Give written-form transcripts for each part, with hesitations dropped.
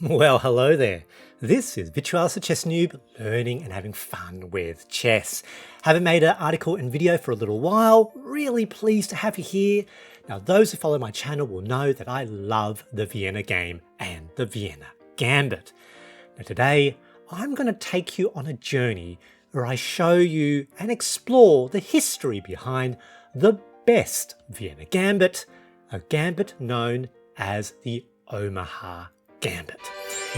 Well, hello there. This is Virtualis the Chess Noob, learning and having fun with chess. Haven't made an article and video for a little while. Really pleased to have you here. Now, those who follow my channel will know that I love the Vienna Game and the Vienna Gambit. Now, today, I'm going to take you on a journey where I show you and explore the history behind the best Vienna Gambit, a gambit known as the Omaha Gambit.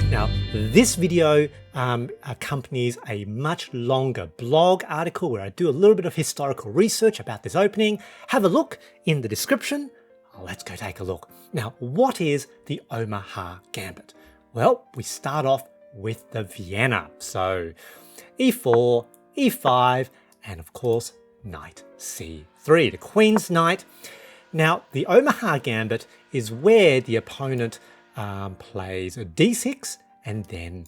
Now, this video accompanies a much longer blog article where I do a little bit of historical research about this opening. Have a look in the description. Let's go take a look. Now, what is the Omaha Gambit? Well, we start off with the Vienna. So e4, e5, and of course, knight c3, the Queen's Knight. Now, the Omaha Gambit is where the opponent plays a d6 and then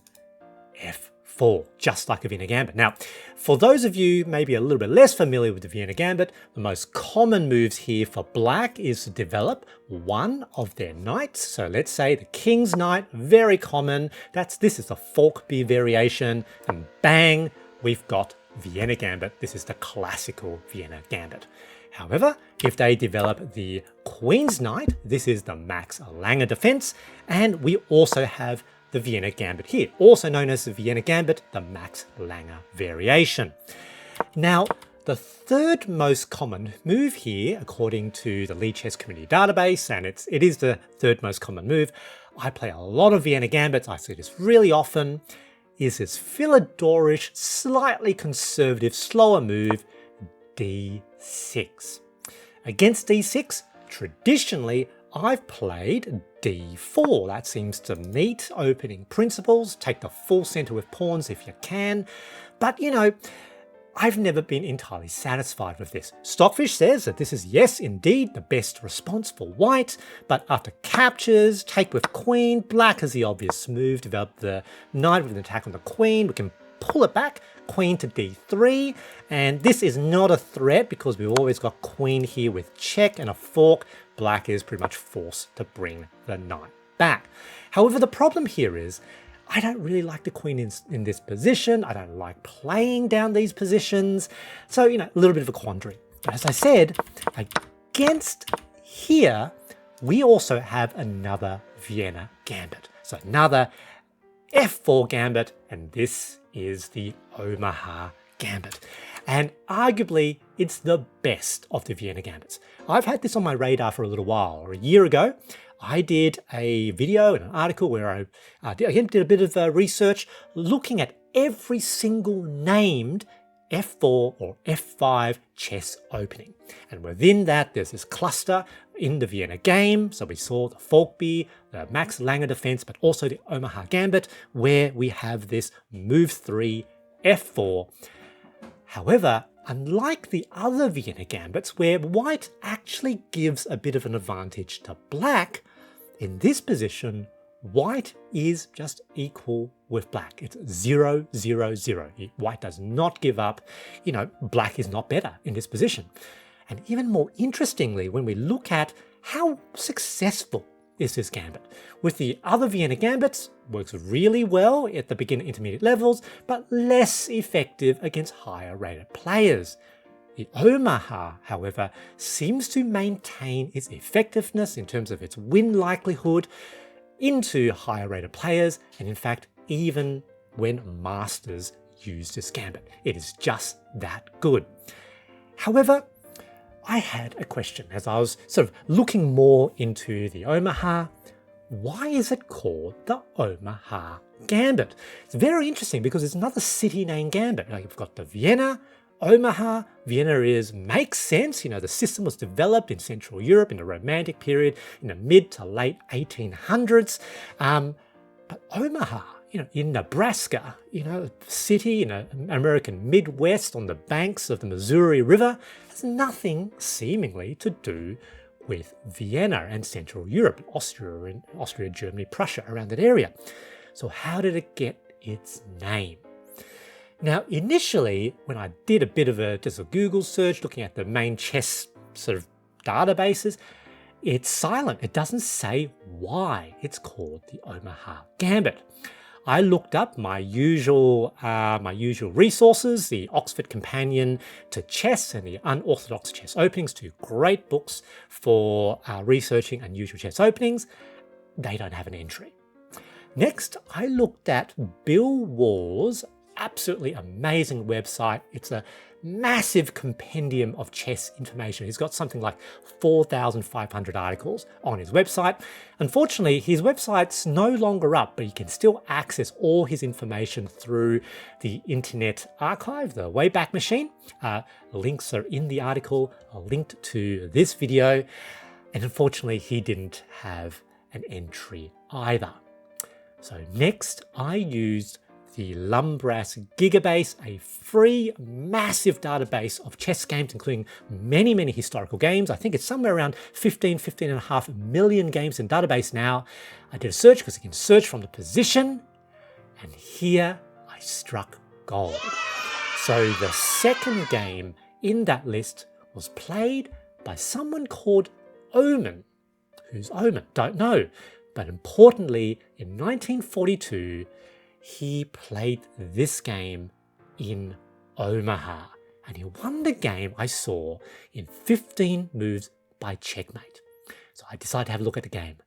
f4, just like a Vienna Gambit. Now, for those of you maybe a little bit less familiar with the Vienna Gambit, the most common moves here for black is to develop one of their knights. So let's say the King's Knight, very common. This is the Falkbeer Variation, and bang, we've got Vienna Gambit. This is the classical Vienna Gambit. However, if they develop the Queen's Knight, this is the Max Lange Defense, and we also have the Vienna Gambit here, also known as the Vienna Gambit, the Max Lange Variation. Now, the third most common move here, according to the Lead Chess Community database, and it is the third most common move, I play a lot of Vienna Gambits, I see this really often, is this Philidorish, slightly conservative, slower move, d6. Against d6, traditionally, I've played d4. That seems to meet opening principles. Take the full center with pawns if you can. But, you know, I've never been entirely satisfied with this. Stockfish says that this is, yes, indeed, the best response for white, but after captures, take with queen, black has the obvious move, develop the knight with an attack on the queen, we can pull it back, queen to d3, and this is not a threat because we've always got queen here with check and a fork. Black is pretty much forced to bring the knight back. However, the problem here is I don't really like the queen in this position. I don't like playing down these positions. So, you know, a little bit of a quandary. But as I said, against here, we also have another Vienna Gambit. So another f4 Gambit, and this is the Omaha Gambit. And arguably, it's the best of the Vienna Gambits. I've had this on my radar for a little while. A year ago, I did a video and an article where I did a bit of research looking at every single named f4 or f5 chess opening. And within that, there's this cluster in the Vienna Game. So we saw the Falkbeer, the Max Lange Defense, but also the Omaha Gambit, where we have this move 3, f4. However, unlike the other Vienna Gambits, where white actually gives a bit of an advantage to black, in this position, white is just equal with black. It's 0, 0, 0. White does not give up. You know, black is not better in this position. And even more interestingly, when we look at how successful is this gambit. With the other Vienna Gambits, works really well at the beginner intermediate levels, but less effective against higher rated players. The Omaha, however, seems to maintain its effectiveness in terms of its win likelihood into higher rated players, and in fact, even when masters use this gambit. It is just that good. However, I had a question as I was sort of looking more into the Omaha. Why is it called the Omaha Gambit? It's very interesting because it's another city name gambit. Like you've got the Vienna, Omaha. Vienna makes sense. You know, the system was developed in Central Europe in the Romantic period in the mid to late 1800s. But Omaha, you know, in Nebraska, you know, a city in the American Midwest on the banks of the Missouri River, has nothing seemingly to do with Vienna and Central Europe, Austria, Germany, Prussia, around that area. So how did it get its name? Now, initially, when I did a bit of just a Google search looking at the main chess sort of databases, it's silent. It doesn't say why it's called the Omaha Gambit. I looked up my usual resources, the Oxford Companion to Chess and the Unorthodox Chess Openings, two great books for researching unusual chess openings. They don't have an entry. Next, I looked at Bill Waugh's absolutely amazing website. It's a massive compendium of chess information. He's got something like 4,500 articles on his website. Unfortunately, his website's no longer up, but you can still access all his information through the Internet Archive, the Wayback Machine. Links are in the article, linked to this video. And unfortunately, he didn't have an entry either. So next, I used the Lumbras Gigabase, a free, massive database of chess games, including many, many historical games. I think it's somewhere around 15.5 million games in database now. I did a search because you can search from the position, and here I struck gold. So the second game in that list was played by someone called Ohman. Who's Ohman? Don't know. But importantly, in 1942, he played this game in Omaha, and he won the game I saw in 15 moves by checkmate. So I decided to have a look at the game,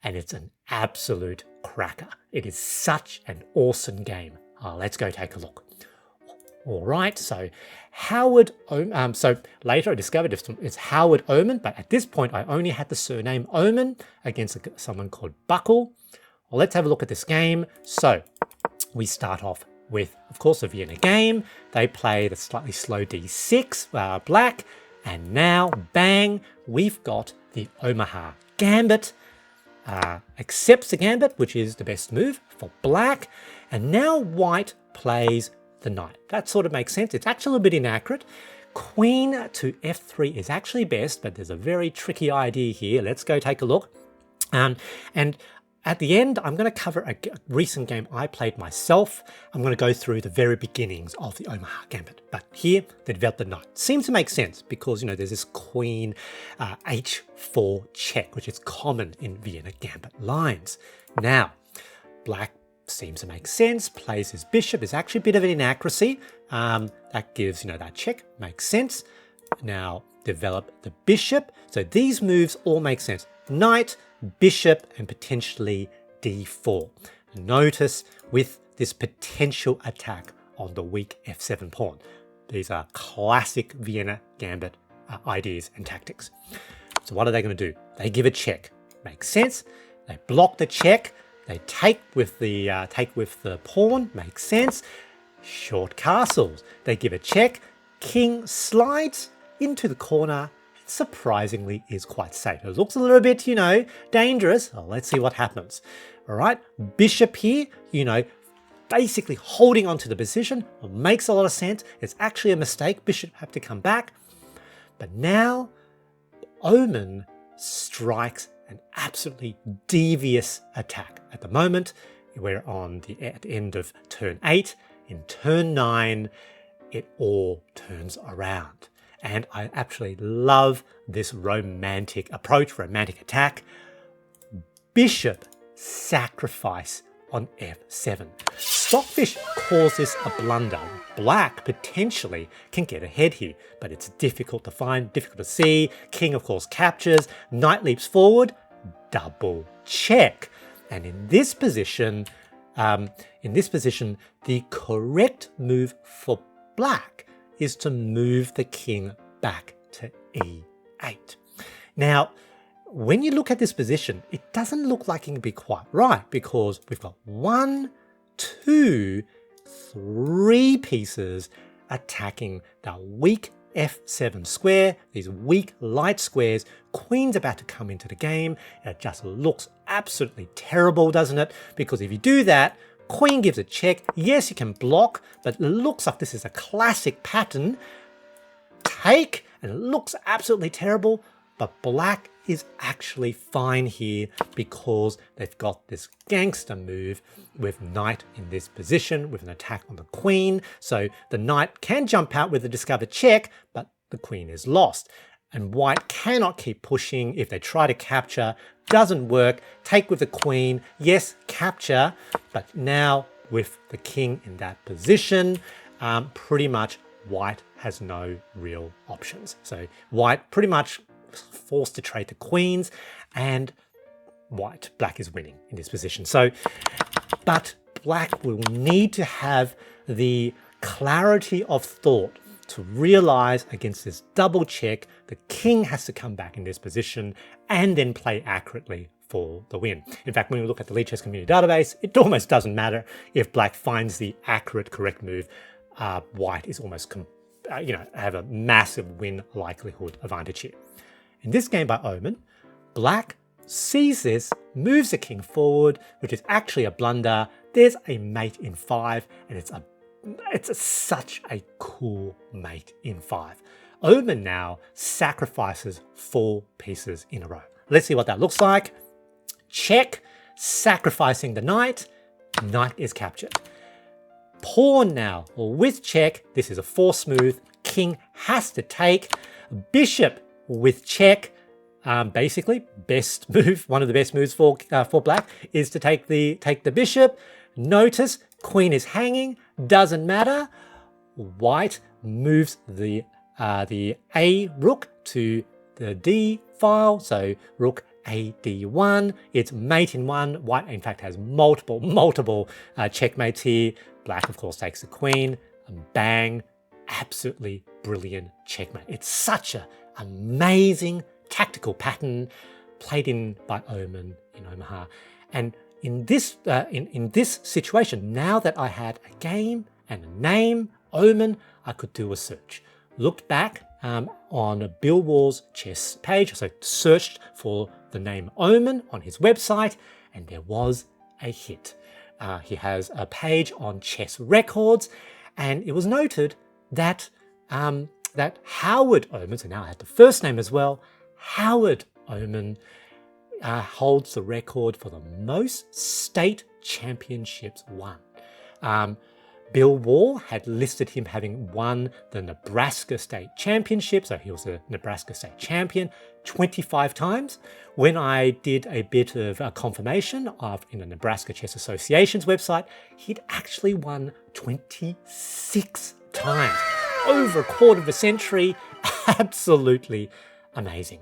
and it's an absolute cracker. It is such an awesome game. Let's go take a look. All right, so Howard Ohman, so later I discovered it's Howard Ohman, but at this point I only had the surname Ohman against someone called Buckle. Well, let's have a look at this game. So we start off with, of course, the Vienna Game. They played a slightly slow d6, black, and now, bang, we've got the Omaha Gambit. Accepts the Gambit, which is the best move for black, and now white plays the knight. That sort of makes sense. It's actually a little bit inaccurate. Queen to f3 is actually best, but there's a very tricky idea here. Let's go take a look. And at the end, I'm going to cover a recent game I played myself. I'm going to go through the very beginnings of the Omaha Gambit. But here, they developed the knight. Seems to make sense because, you know, there's this queen h4 check, which is common in Vienna Gambit lines. Now, black seems to make sense, plays his bishop. Is actually a bit of an inaccuracy. That gives, you know, that check, makes sense. Now, develop the bishop. So these moves all make sense. Knight, bishop, and potentially d4. Notice with this potential attack on the weak f7 pawn. These are classic Vienna Gambit ideas and tactics. So what are they going to do? They give a check. Makes sense. They block the check. They take with the pawn. Makes sense. Short castles. They give a check. King slides into the corner. Surprisingly is quite safe. It looks a little bit, you know, dangerous. Well, let's see what happens. All right, bishop here, you know, basically holding onto the position. It makes a lot of sense. It's actually a mistake. Bishop have to come back. But now Ohman strikes an absolutely devious attack. At the moment, we're at the end of turn 8. In turn 9, it all turns around. And I absolutely love this romantic approach, romantic attack. Bishop sacrifice on f7. Stockfish calls this a blunder. Black potentially can get ahead here, but it's difficult to find, difficult to see. King, of course, captures. Knight leaps forward. Double check. And in this position, the correct move for black is to move the king back to e8. Now, when you look at this position, it doesn't look like it can be quite right because we've got 1, 2, 3 pieces attacking the weak f7 square, these weak light squares. Queen's about to come into the game. It just looks absolutely terrible, doesn't it? Because if you do that, queen gives a check. Yes, you can block, but it looks like this is a classic pattern. Take, and it looks absolutely terrible, but black is actually fine here because they've got this gangster move with knight in this position with an attack on the queen. So the knight can jump out with a discovered check, but the queen is lost. and white cannot keep pushing. If they try to capture, doesn't work. Take with the queen, yes, capture, but now with the king in that position, pretty much white has no real options. So white pretty much forced to trade to queens, and black is winning in this position. So, but black will need to have the clarity of thought to realize against this double check, the king has to come back in this position and then play accurately for the win. In fact, when we look at the Lead Chess Community database, it almost doesn't matter if black finds the accurate, correct move. White is almost, have a massive win likelihood advantage here. In this game by Ohman, black sees this, moves the king forward, which is actually a blunder. There's a mate in 5, and it's such a cool mate in 5. Ohman now sacrifices 4 pieces in a row. Let's see what that looks like. Check, sacrificing the knight is captured. Pawn now, with check, this is a force move, king has to take. Bishop with check, basically best move, one of the best moves for black is to take the bishop. Notice queen is hanging, doesn't matter. White moves the A rook to the D file, so rook A D1. It's mate in 1. White in fact has multiple checkmates here. Black of course takes the queen, and bang, absolutely brilliant checkmate. It's such an amazing tactical pattern played in by Ohman in Omaha. And in this situation, now that I had a game and a name, Ohman, I could do a search. Looked back on Bill Wall's chess page, so searched for the name Ohman on his website, and there was a hit. He has a page on chess records, and it was noted that that Howard Ohman, so now I had the first name as well, Howard Ohman holds the record for the most state championships won. Bill Wall had listed him having won the Nebraska State Championship, so he was a Nebraska State champion 25 times. When I did a bit of confirmation in the Nebraska Chess Association's website, he'd actually won 26 times. Over a quarter of a century, absolutely amazing.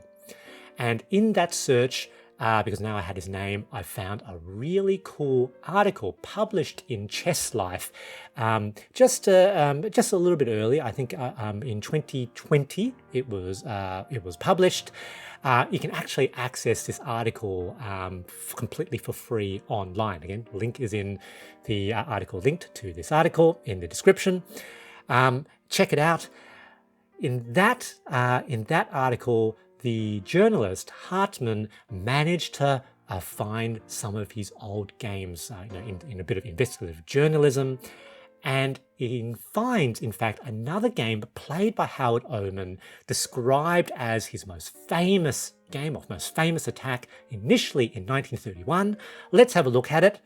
And in that search, because now I had his name, I found a really cool article published in Chess Life just a little bit early. I think in 2020 it was published. You can actually access this article completely for free online. Again, link is in the article linked to this article in the description. Check it out. In that article, the journalist Hartman managed to find some of his old games in a bit of investigative journalism, and he finds, in fact, another game played by Howard Ohman, described as his most famous game, or most famous attack, initially in 1931. Let's have a look at it.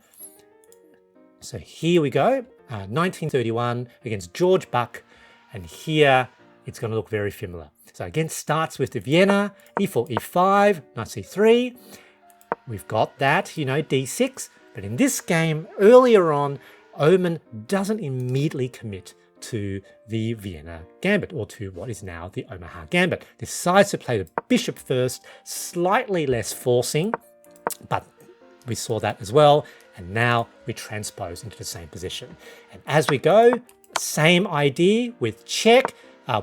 So here we go, 1931 against George Buck, and here it's going to look very similar. So again, starts with the Vienna, e4, e5, knight c3. We've got that, d6. But in this game, earlier on, Ohman doesn't immediately commit to the Vienna Gambit, or to what is now the Omaha Gambit. Decides to play the bishop first, slightly less forcing, but we saw that as well. And now we transpose into the same position. And as we go, same idea with check.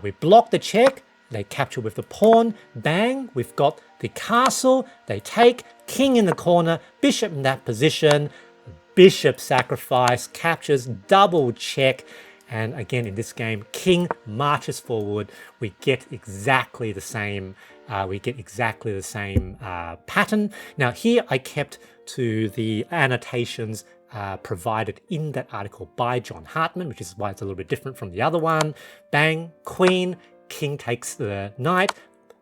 We block the check. They capture with the pawn, bang, we've got the castle, they take, king in the corner, bishop in that position, bishop sacrifice, captures, double check, and again in this game, king marches forward, we get exactly the same, pattern. Now here I kept to the annotations provided in that article by John Hartman, which is why it's a little bit different from the other one. Bang, queen, king takes the knight,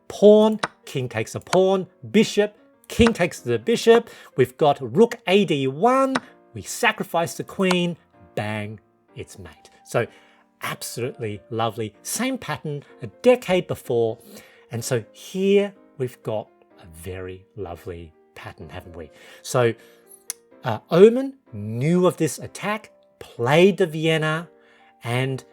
pawn, king takes the pawn, bishop, king takes the bishop. We've got rook ad1, we sacrifice the queen, bang, it's mate. So absolutely lovely. Same pattern a decade before. And so here we've got a very lovely pattern, haven't we? So Ohman knew of this attack, played the Vienna, and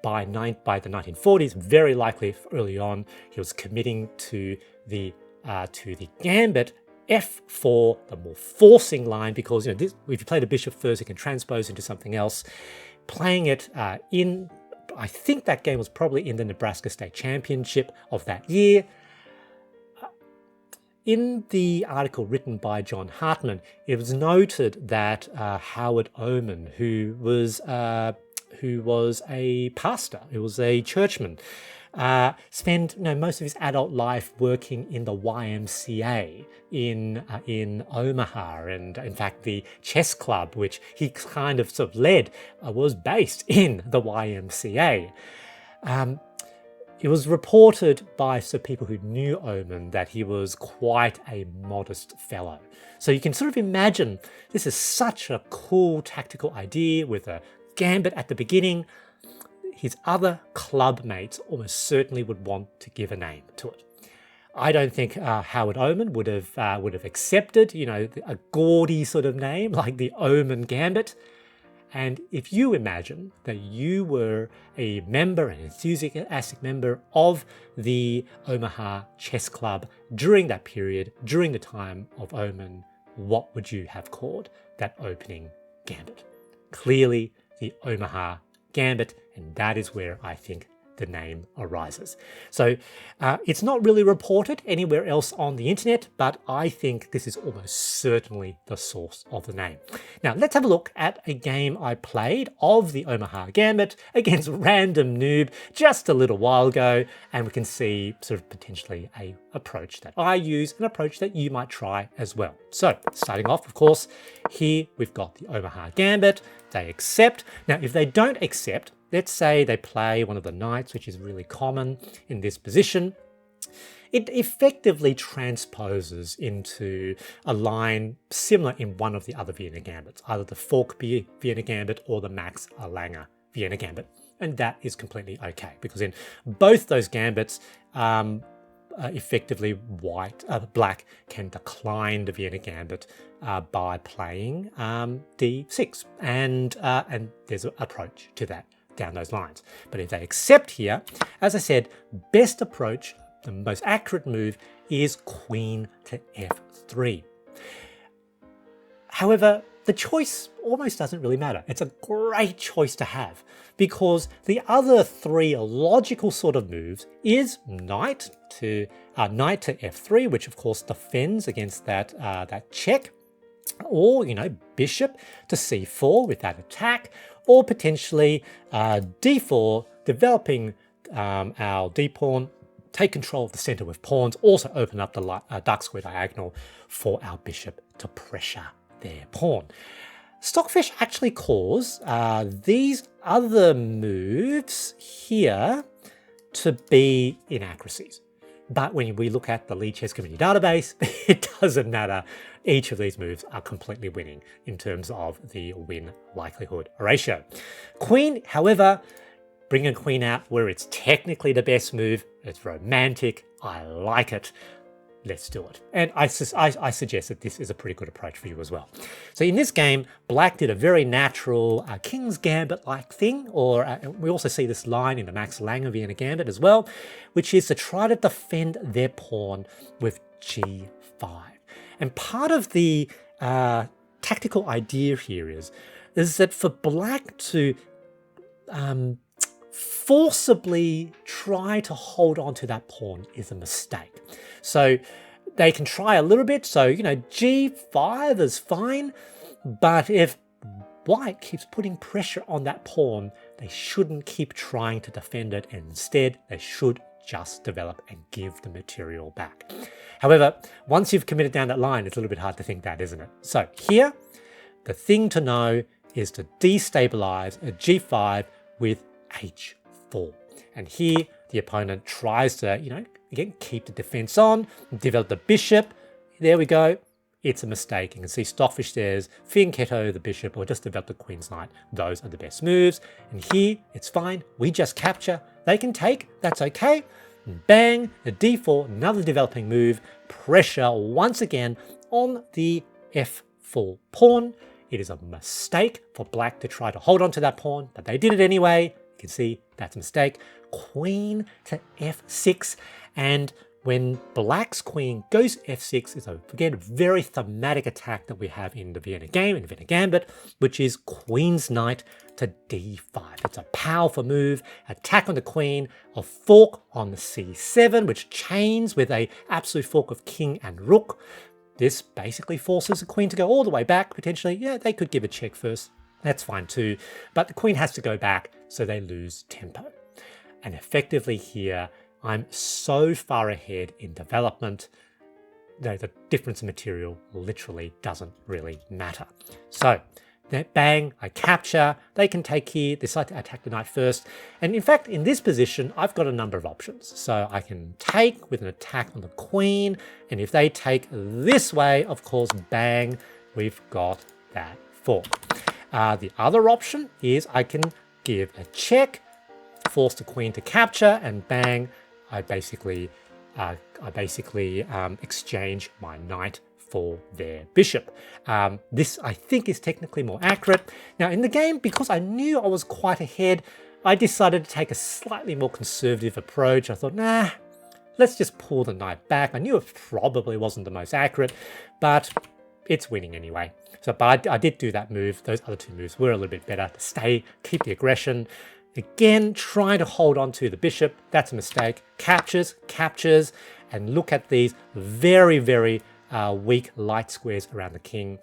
by the 1940s, very likely early on, he was committing to the gambit f4, the more forcing line, because if you play the bishop first, it can transpose into something else. Playing it I think that game was probably in the Nebraska State Championship of that year. In the article written by John Hartman, it was noted that Howard Ohman, who was a pastor, who was a churchman, spent most of his adult life working in the YMCA in Omaha, and in fact the chess club which he kind of sort of led was based in the YMCA. It was reported by people who knew Ohman that he was quite a modest fellow. So you can sort of imagine this is such a cool tactical idea with a gambit at the beginning. His other club mates almost certainly would want to give a name to it. I don't think Howard Ohman would have accepted, a gaudy sort of name like the Ohman Gambit. And if you imagine that you were a member, an enthusiastic member of the Omaha Chess Club during that period, during the time of Ohman, what would you have called that opening gambit? Clearly the Omaha Gambit, and that is where I think the name arises. So it's not really reported anywhere else on the internet, but I think this is almost certainly the source of the name. Now let's have a look at a game I played of the Omaha Gambit against random Noob just a little while ago, and we can see sort of potentially a approach that I use, an approach that you might try as well. So starting off, of course, here we've got the Omaha Gambit. They accept. Now if they don't accept, let's say they play one of the knights, which is really common in this position. It effectively transposes into a line similar in one of the other Vienna Gambits, either the Falkbeer Vienna Gambit or the Max Lange Vienna Gambit. And that is completely okay, because in both those gambits, effectively black can decline the Vienna Gambit by playing d6, and there's an approach to that down those lines. But if they accept here, as I said, best approach, the most accurate move is queen to f3. However, the choice almost doesn't really matter. It's a great choice to have, because the other three logical sort of moves is knight to f3, which of course defends against that check, or bishop to c4 with that attack, or potentially d4, developing our d pawn, take control of the center with pawns, also open up the dark square diagonal for our bishop to pressure their pawn. Stockfish actually calls these other moves here to be inaccuracies. But when we look at the Lead Chess Community database, it doesn't matter. Each of these moves are completely winning in terms of the win likelihood ratio. Queen, however, bring a queen out where it's technically the best move. It's romantic. I like it. Let's do it. And I suggest that this is a pretty good approach for you as well. So in this game, black did a very natural King's Gambit-like thing, or we also see this line in the Max Lange Vienna Gambit as well, which is to try to defend their pawn with g5. And part of the tactical idea here is that for black to forcibly try to hold on to that pawn is a mistake. So they can try a little bit. So, g5 is fine. But if white keeps putting pressure on that pawn, they shouldn't keep trying to defend it. And instead, they should just develop and give the material back. However, once you've committed down that line, it's a little bit hard to think that, isn't it? So here, the thing to know is to destabilize a g5 with h4. And here, the opponent tries to, again, keep the defense on, develop the bishop. There we go. It's a mistake. You can see Stockfish says, fianchetto the bishop, or just develop the queen's knight. Those are the best moves. And here, it's fine. We just capture. They can take. That's okay. And bang, a d4, another developing move, pressure once again on the f4 pawn. It is a mistake for black to try to hold on to that pawn, but they did it anyway. You can see that's a mistake. Queen to f6, and when black's queen goes f6, it's again a very thematic attack that we have in the Vienna game, in the Vienna Gambit, which is queen's knight to d5. It's a powerful move, attack on the queen, a fork on the c7, which chains with a absolute fork of king and rook. This basically forces the queen to go all the way back, potentially. Yeah, they could give a check first. That's fine too. But the queen has to go back, so they lose tempo. And effectively here, I'm so far ahead in development that the difference in material literally doesn't really matter. So, bang, I capture, they can take here, they decide to attack the knight first. And in fact, in this position, I've got a number of options. So I can take with an attack on the queen, and if they take this way, of course, bang, we've got that fork. The other option is I can give a check, force the queen to capture, and bang, I basically exchange my knight for their bishop. This, I think, is technically more accurate. Now, in the game, because I knew I was quite ahead, I decided to take a slightly more conservative approach. I thought, nah, let's just pull the knight back. I knew it probably wasn't the most accurate, but it's winning anyway. So, but I did do that move. Those other two moves were a little bit better to stay, keep the aggression. Again, trying to hold on to the bishop, that's a mistake. Captures, and look at these very, very weak light squares around the king,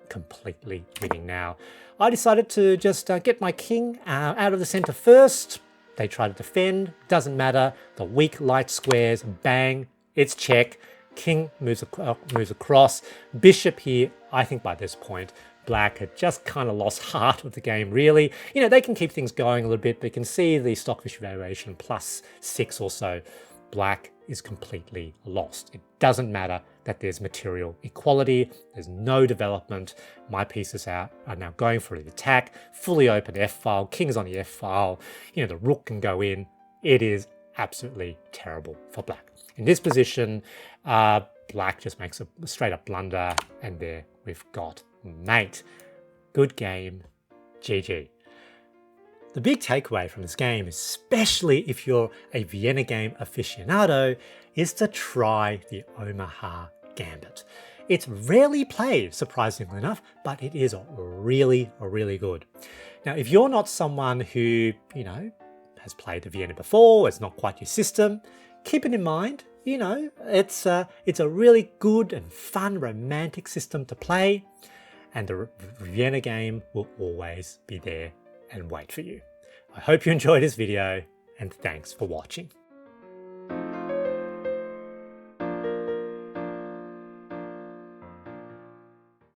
completely winning now. I decided to just get my king out of the center first. They try to defend, doesn't matter. The weak light squares, bang, it's check. King moves across. Bishop here, I think by this point, black had just kind of lost heart of the game, really. You know, they can keep things going a little bit, but you can see the Stockfish variation +6 or so. Black is completely lost. It doesn't matter that there's material equality. There's no development. My pieces are now going for the attack. Fully open f-file. King's on the f-file. You know, the rook can go in. It is absolutely terrible for black. In this position, black just makes a straight up blunder, and there we've got mate. Good game. GG. The big takeaway from this game, especially if you're a Vienna game aficionado, is to try the Omaha Gambit. It's rarely played, surprisingly enough, but it is really, really good. Now, if you're not someone who, you know, has played the Vienna before, it's not quite your system, keep it in mind. You know, it's a really good and fun, romantic system to play, and the Vienna game will always be there and wait for you. I hope you enjoyed this video, and thanks for watching.